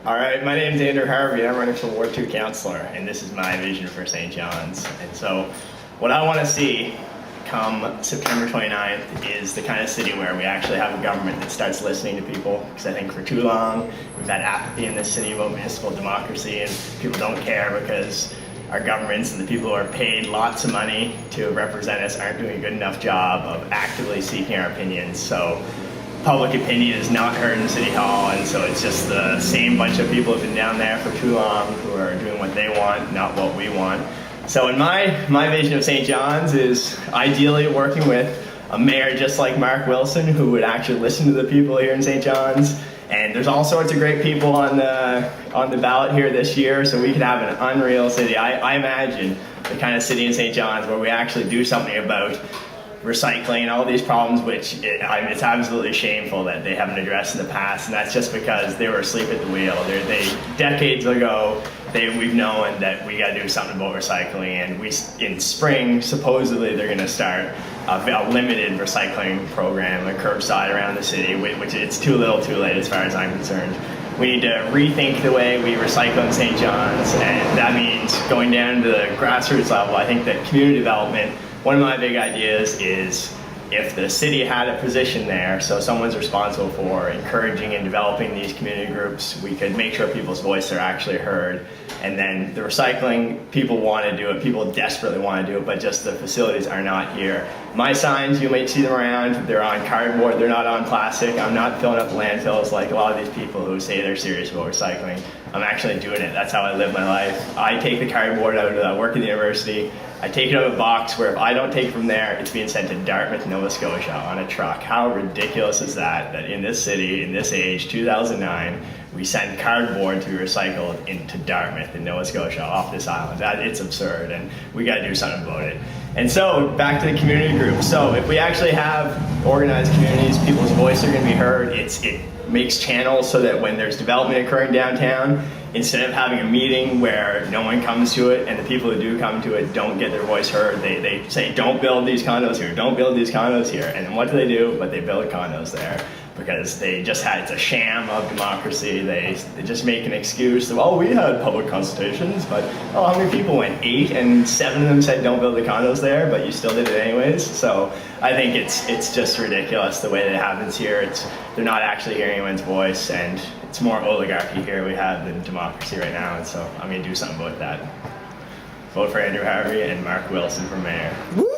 All right, my name is Andrew Harvey. I'm running for Ward 2 Councillor, and this is my vision for St. John's. And so what I want to see come September 29th is the kind of city where we actually have a government that starts listening to people, because I think for too long we've had apathy in this city about municipal democracy, and people don't care because our governments and the people who are paid lots of money to represent us aren't doing a good enough job of actively seeking our opinions. So public opinion is not heard in City Hall, and so it's just the same bunch of people who've been down there for too long who are doing what they want, not what we want. So in my vision of St. John's is ideally working with a mayor just like Mark Wilson who would actually listen to the people here in St. John's. And there's all sorts of great people on the ballot here this year, so we could have an unreal city. I imagine the kind of city in St. John's where we actually do something about recycling and all these problems, which it's absolutely shameful that they haven't addressed in the past, and that's just because they were asleep at the wheel. Decades ago, we've known that we got to do something about recycling, and in spring, supposedly they're going to start a limited recycling program, a curbside around the city, which it's too little too late as far as I'm concerned. We need to rethink the way we recycle in St. John's, and that means going down to the grassroots level. I think that community development, one of my big ideas is if the city had a position there, so someone's responsible for encouraging and developing these community groups, we could make sure people's voices are actually heard. And then the recycling, people want to do it, people desperately want to do it, but just the facilities are not here. My signs, you might see them around, they're on cardboard, they're not on plastic. I'm not filling up landfills like a lot of these people who say they're serious about recycling. I'm actually doing it, that's how I live my life. I take the cardboard out I work at the university, I take it out of a box where if I don't take it from there, it's being sent to Dartmouth, Nova Scotia on a truck. How ridiculous is that in this city, in this age, 2009, we send cardboard to be recycled into Dartmouth in Nova Scotia off this island. It's absurd, and we got to do something about it. And so back to the community groups. So if we actually have organized communities, people's voices are going to be heard. It makes channels so that when there's development occurring downtown, instead of having a meeting where no one comes to it and the people who do come to it don't get their voice heard, they say, don't build these condos here, don't build these condos here. And then what do? But they build condos there because it's a sham of democracy. They just make an excuse that, we had public consultations, but how many people went? 8, and 7 of them said don't build the condos there, but you still did it anyways. So I think it's just ridiculous the way that it happens here. They're not actually hearing anyone's voice, and it's more oligarchy here we have than democracy right now, and so I'm going to do something about that. Vote for Andrew Harvey and Mark Wilson for mayor. Woo!